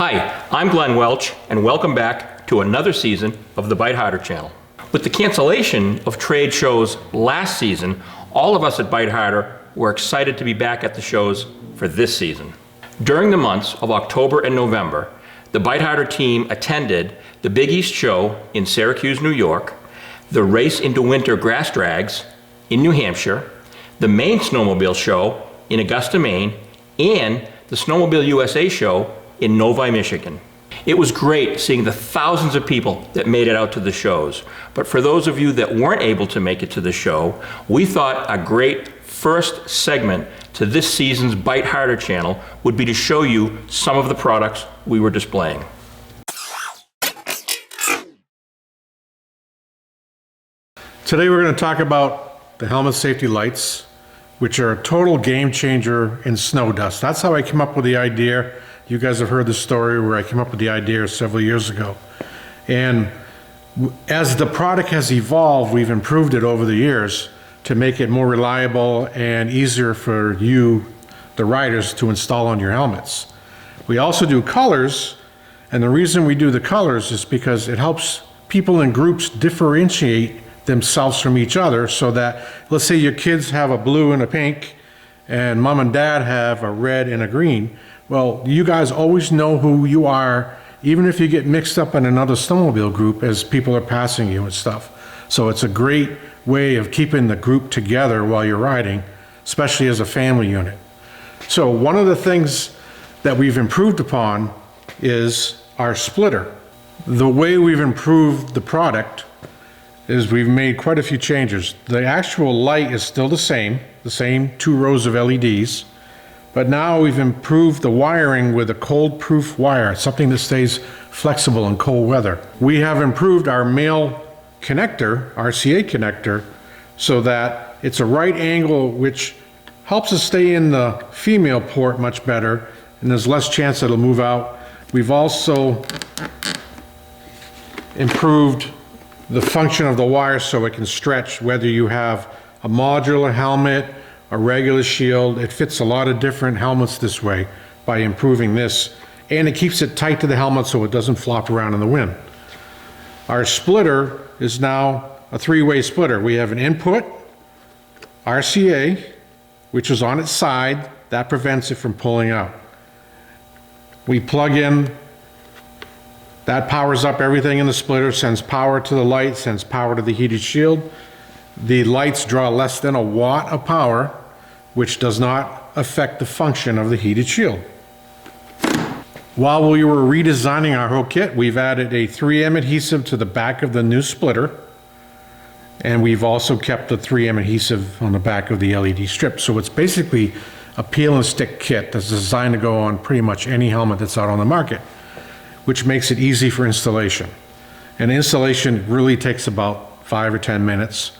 Hi, I'm Glenn Welch, and welcome back to another season of the Bite Harder channel. With the cancellation of trade shows last season, all of us at Bite Harder were excited to be back at the shows for this season. During the months of October and November, the Bite Harder team attended the Big East Show in Syracuse, New York, the Race into Winter Grass Drags in New Hampshire, the Maine Snowmobile Show in Augusta, Maine, and the Snowmobile USA Show in Novi, Michigan. It was great seeing the thousands of people that made it out to the shows. But for those of you that weren't able to make it to the show, we thought a great first segment to this season's Bite Harder channel would be to show you some of the products we were displaying. Today we're going to talk about the helmet safety lights, which are a total game changer in snow dust. That's how I came up with the idea. You guys have heard the story where I came up with the idea several years ago. And as the product has evolved, we've improved it over the years to make it more reliable and easier for you, the riders, to install on your helmets. We also do colors, and the reason we do the colors is because it helps people in groups differentiate themselves from each other, so that, let's say your kids have a blue and a pink, and mom and dad have a red and a green. Well, you guys always know who you are, even if you get mixed up in another snowmobile group as people are passing you and stuff. So it's a great way of keeping the group together while you're riding, especially as a family unit. So one of the things that we've improved upon is our splitter. The way we've improved the product is we've made quite a few changes. The actual light is still the same 2 rows of LEDs, but now we've improved the wiring with a cold-proof wire, something that stays flexible in cold weather. We have improved our male connector, RCA connector, so that it's a right angle, which helps us stay in the female port much better, and there's less chance it'll move out. We've also improved the function of the wire so it can stretch, whether you have a modular helmet, a regular shield. It fits a lot of different helmets this way by improving this, and it keeps it tight to the helmet so it doesn't flop around in the wind. Our splitter is now a 3-way splitter. We have an input, RCA, which is on its side. That prevents it from pulling out. We plug in, that powers up everything in the splitter, sends power to the light, sends power to the heated shield. The lights draw less than a watt of power, which does not affect the function of the heated shield. While we were redesigning our whole kit, we've added a 3M adhesive to the back of the new splitter, and we've also kept the 3M adhesive on the back of the LED strip. So it's basically a peel and stick kit that's designed to go on pretty much any helmet that's out on the market, which makes it easy for installation. And installation really takes about 5 or 10 minutes.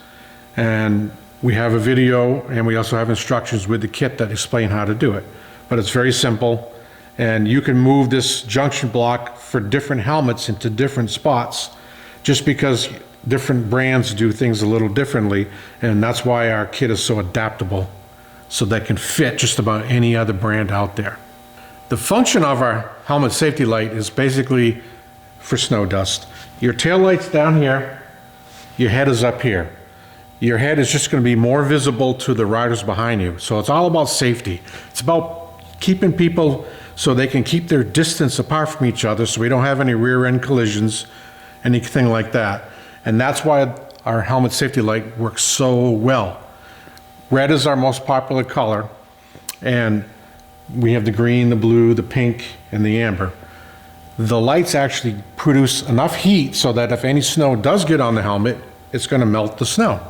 And we have a video, and we also have instructions with the kit that explain how to do it. But it's very simple, and you can move this junction block for different helmets into different spots, just because different brands do things a little differently, and that's why our kit is so adaptable, so that can fit just about any other brand out there. The function of our helmet safety light is basically for snow dust. Your tail light's down here, your head is up here. Your head is just going to be more visible to the riders behind you. So it's all about safety. It's about keeping people so they can keep their distance apart from each other, so we don't have any rear end collisions, anything like that. And that's why our helmet safety light works so well. Red is our most popular color, and we have the green, the blue, the pink, and the amber. The lights actually produce enough heat so that if any snow does get on the helmet, it's going to melt the snow.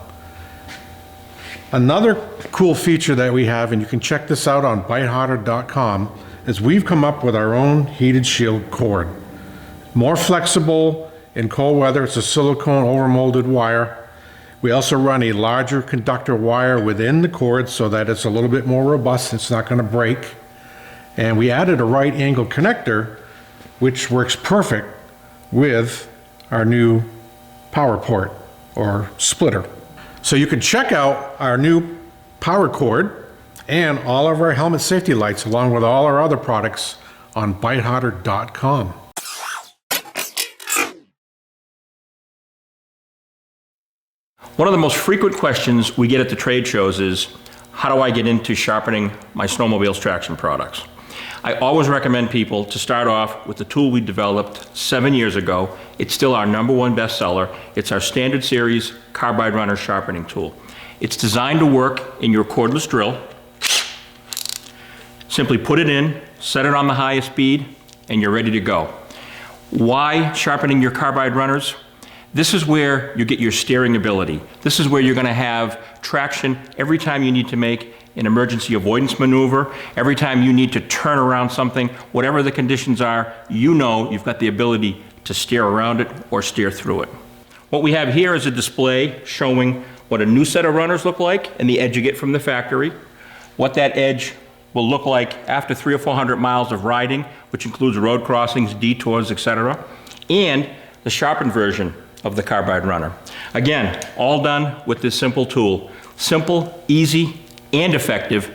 Another cool feature that we have, and you can check this out on biteharder.com, is we've come up with our own heated shield cord. More flexible in cold weather. It's a silicone overmolded wire. We also run a larger conductor wire within the cord so that it's a little bit more robust. It's not going to break. And we added a right angle connector, which works perfect with our new power port or splitter. So you can check out our new power cord and all of our helmet safety lights, along with all our other products, on biteharder.com. One of the most frequent questions we get at the trade shows is, how do I get into sharpening my snowmobile's traction products? I always recommend people to start off with the tool we developed 7 years ago. It's still our #1 bestseller. It's our Standard Series Carbide Runner Sharpening Tool. It's designed to work in your cordless drill. Simply put it in, set it on the highest speed, and you're ready to go. Why sharpening your carbide runners? This is where you get your steering ability. This is where you're going to have traction every time you need to make an emergency avoidance maneuver, every time you need to turn around something, whatever the conditions are, you know you've got the ability to steer around it or steer through it. What we have here is a display showing what a new set of runners look like and the edge you get from the factory, what that edge will look like after 300 or 400 miles of riding, which includes road crossings, detours, etc., and the sharpened version of the carbide runner. Again, all done with this simple tool. Simple, easy, and effective.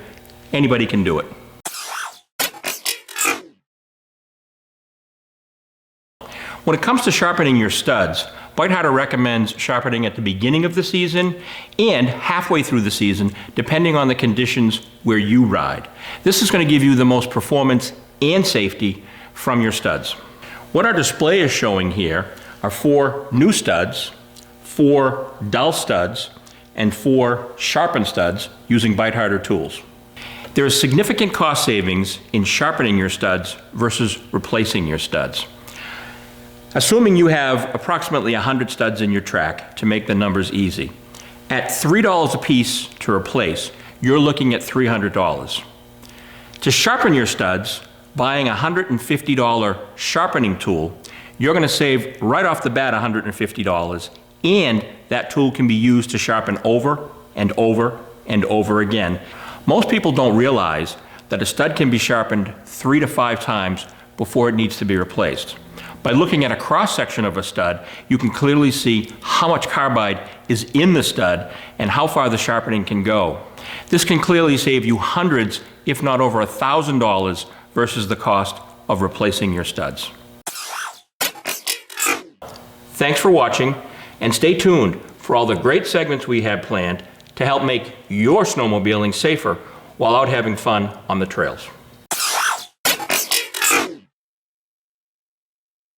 Anybody can do it. When it comes to sharpening your studs, Bite Harder recommends sharpening at the beginning of the season and halfway through the season, depending on the conditions where you ride. This is going to give you the most performance and safety from your studs. What our display is showing here are 4 new studs, 4 dull studs, and 4 sharpened studs using Bite Harder tools. There is significant cost savings in sharpening your studs versus replacing your studs. Assuming you have approximately 100 studs in your track, to make the numbers easy, at $3 a piece to replace, you're looking at $300. To sharpen your studs, buying a $150 sharpening tool, you're going to save right off the bat $150, and that tool can be used to sharpen over and over and over again. Most people don't realize that a stud can be sharpened 3 to 5 times before it needs to be replaced. By looking at a cross-section of a stud, you can clearly see how much carbide is in the stud and how far the sharpening can go. This can clearly save you hundreds, if not over $1,000 versus the cost of replacing your studs. Thanks for watching, and stay tuned for all the great segments we have planned to help make your snowmobiling safer while out having fun on the trails.